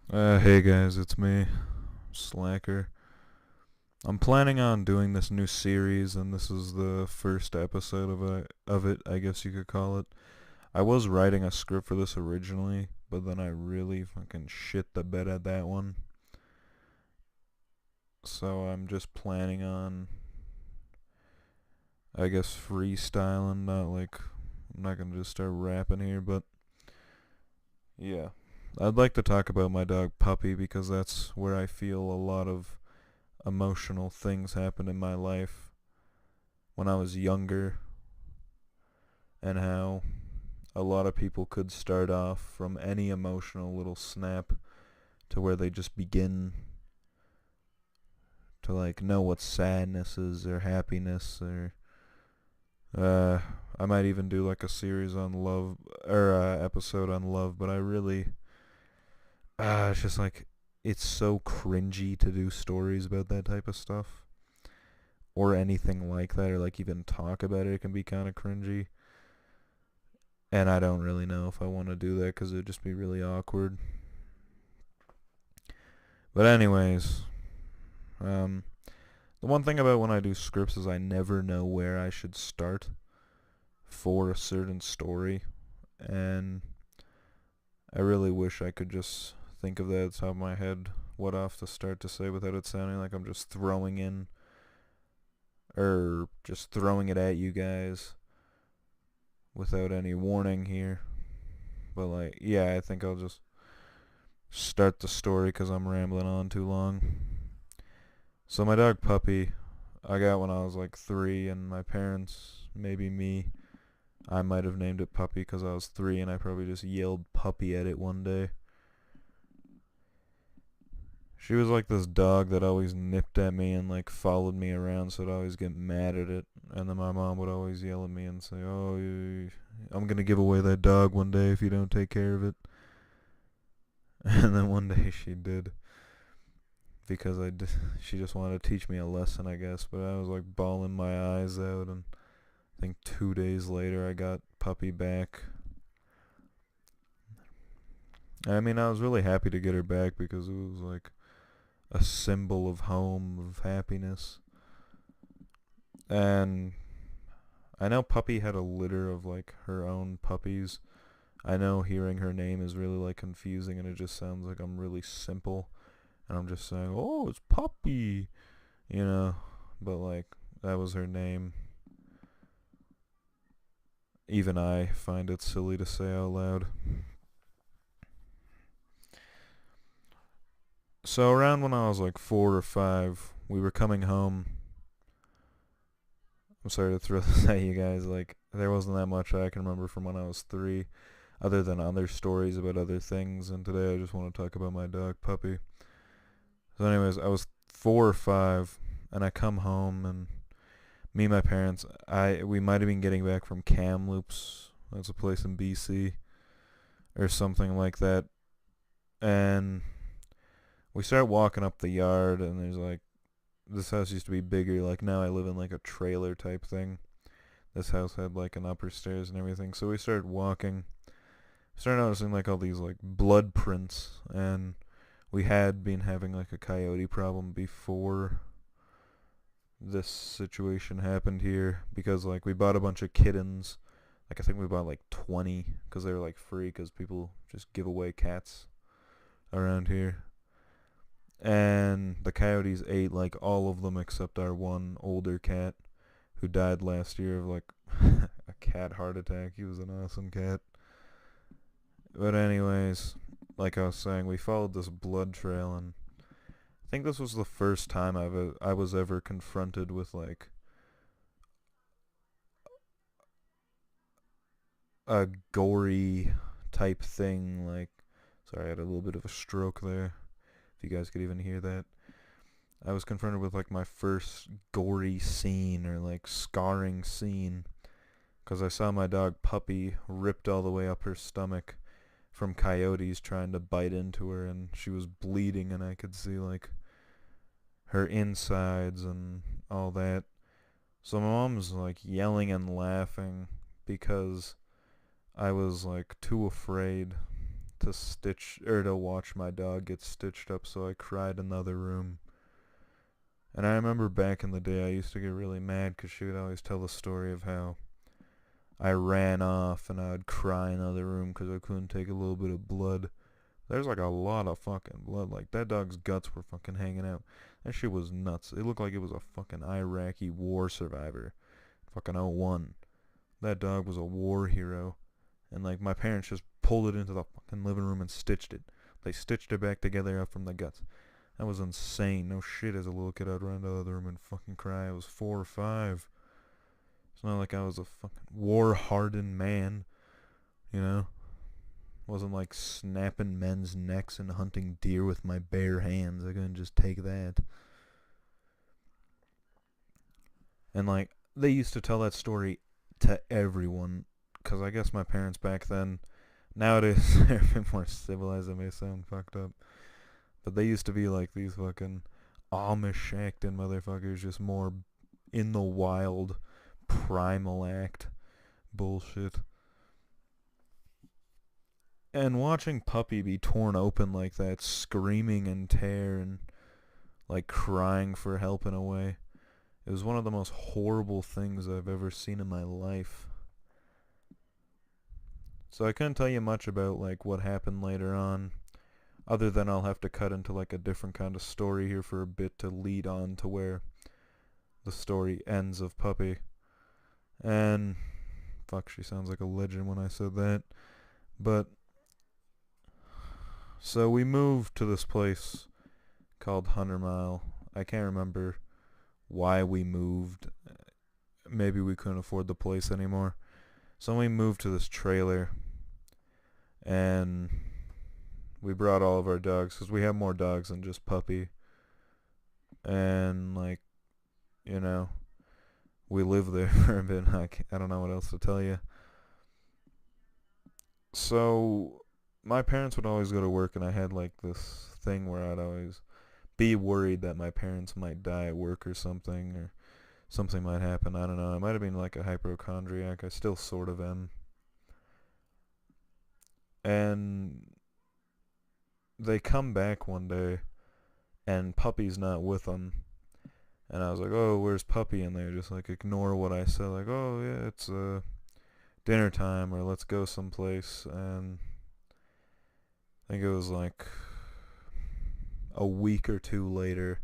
Hey guys, it's me, Slacker. I'm planning on doing this new series, and this is the first episode of it, I guess you could call it. I was writing a script for this originally, but then I really fucking shit the bed at that one. So I'm just planning on, I guess, freestyling, I'm not gonna just start rapping here, but yeah. I'd like to talk about my dog Puppy because that's where I feel a lot of emotional things happened in my life when I was younger, and how a lot of people could start off from any emotional little snap to where they just begin to know what sadness is or happiness, or uh I might even do like a series on love, or episode on love, but I really it's just it's so cringy to do stories about that type of stuff or anything like that, or even talk about it. It can be kind of cringy, and I don't really know if I want to do that because it'd just be really awkward. But anyways, um, the one thing about when I do scripts is I never know where I should start for a certain story, and I really wish I could just think of that at the top of my head what off to start to say without it sounding like I'm just throwing in or just throwing it at you guys without any warning here. But yeah, I think I'll just start the story because I'm rambling on too long. So my dog Puppy, I got when I was like 3, and my parents, maybe me, I might have named it Puppy because I was 3, and I probably just yelled puppy at it one day. She was like this dog that always nipped at me and followed me around, so I'd always get mad at it. And then my mom would always yell at me and say, "Oh, I'm gonna give away that dog one day if you don't take care of it." And then one day she did, because she just wanted to teach me a lesson, I guess. But I was like bawling my eyes out, and I think 2 days later I got Puppy back. I mean, I was really happy to get her back because it was like a symbol of home, of happiness. And I know Puppy had a litter of her own puppies. I know hearing her name is really confusing, and it just sounds like I'm really simple and I'm just saying, "Oh, it's Puppy," you know, but that was her name. Even I find it silly to say out loud. So around when I was like 4 or 5, we were coming home. I'm sorry to throw this at you guys. There wasn't that much I can remember from when I was 3, other than other stories about other things. And today I just want to talk about my dog Puppy. So, anyways, I was 4 or 5, and I come home, and me and my parents, we might have been getting back from Kamloops. That's a place in BC or something like that. And we start walking up the yard, and there's this house used to be bigger. Now I live in a trailer type thing. This house had an upper stairs and everything. So we started walking. Started noticing all these blood prints, and we had been having a coyote problem before this situation happened here, because we bought a bunch of kittens. I think we bought 20 because they were free, because people just give away cats around here. And the coyotes ate all of them except our one older cat, who died last year of a cat heart attack. He was an awesome cat. But anyways, like I was saying, we followed this blood trail, and I think this was the first time I was ever confronted with a gory type thing. Sorry, I had a little bit of a stroke there, if you guys could even hear that. I was confronted with my first gory scene, or scarring scene, because I saw my dog Puppy ripped all the way up her stomach from coyotes trying to bite into her, and she was bleeding, and I could see her insides and all that. So my mom was yelling and laughing because I was too afraid to watch my dog get stitched up, so I cried in the other room. And I remember back in the day I used to get really mad because she would always tell the story of how I ran off and I would cry in the other room because I couldn't take a little bit of blood. There's like a lot of fucking blood. Like, that dog's guts were fucking hanging out. That shit was nuts. It looked like it was a fucking Iraqi war survivor. Fucking '01. That dog was a war hero. And like, my parents just pulled it into the fucking living room and stitched it. They stitched it back together up from the guts. That was insane. No shit, as a little kid I'd run to the other room and fucking cry. I was 4 or 5. It's not like I was a fucking war-hardened man, you know? Wasn't like snapping men's necks and hunting deer with my bare hands. I couldn't just take that. And like, they used to tell that story to everyone, because I guess my parents back then, nowadays they're a bit more civilized. It may sound fucked up, but they used to be like these fucking Amish acting motherfuckers, just more in the wild, primal act bullshit. And watching Puppy be torn open like that, screaming and tear and like crying for help in a way, it was one of the most horrible things I've ever seen in my life. So I couldn't tell you much about like what happened later on, other than I'll have to cut into like a different kind of story here for a bit to lead on to where the story ends of Puppy. And fuck, she sounds like a legend when I said that. But so we moved to this place called 100 Mile. I can't remember why we moved. Maybe we couldn't afford the place anymore. So we moved to this trailer, and we brought all of our dogs, because we have more dogs than just Puppy. And like, you know, we lived there for a bit. I don't know what else to tell you. So my parents would always go to work, and I had like this thing where I'd always be worried that my parents might die at work or something might happen. I don't know. I might have been like a hypochondriac. I still sort of am. And they come back one day, and Puppy's not with them. And I was like, oh, where's Puppy? And they just like ignore what I said. Like, oh, yeah, it's dinner time, or let's go someplace. And I think it was like a week or two later,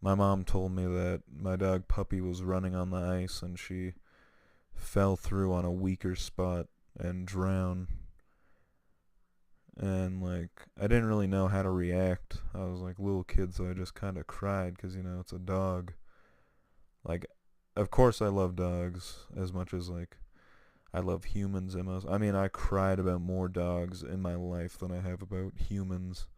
my mom told me that my dog Puppy was running on the ice and she fell through on a weaker spot and drowned. And like, I didn't really know how to react. I was like a little kid, so I just kind of cried because, you know, it's a dog. Like, of course I love dogs as much as like I love humans the most. I mean, I cried about more dogs in my life than I have about humans.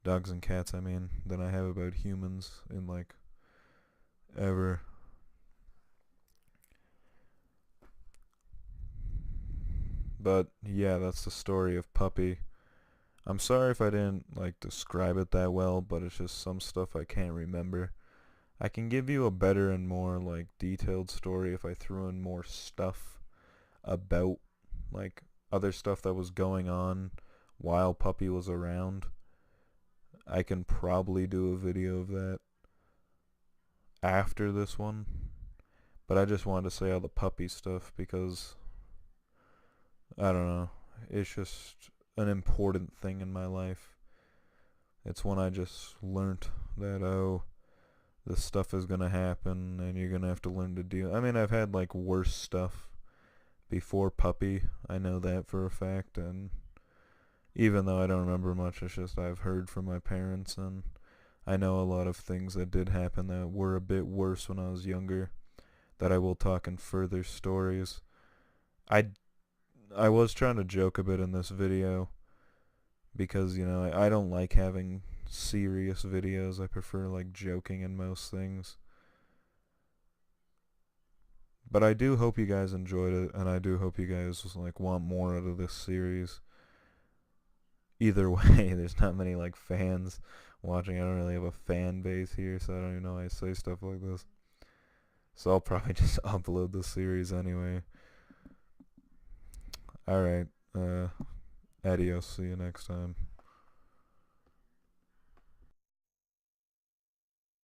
Dogs and cats, I mean, than I have about humans in like ever. But yeah, that's the story of Puppy. I'm sorry if I didn't like describe it that well, but it's just some stuff I can't remember. I can give you a better and more like detailed story if I threw in more stuff about like other stuff that was going on while Puppy was around. I can probably do a video of that after this one, but I just wanted to say all the Puppy stuff because I don't know, it's just an important thing in my life. It's when I just learnt that, oh, this stuff is gonna happen and you're gonna have to learn to deal. I mean, I've had like worse stuff before Puppy, I know that for a fact, and even though I don't remember much, it's just I've heard from my parents, and I know a lot of things that did happen that were a bit worse when I was younger, that I will talk in further stories. I was trying to joke a bit in this video, because, you know, I don't like having serious videos. I prefer like joking in most things. But I do hope you guys enjoyed it, and I do hope you guys like want more out of this series. Either way, there's not many like fans watching. I don't really have a fan base here, so I don't even know why I say stuff like this. So I'll probably just upload the series anyway. Alright, Adios. See you next time.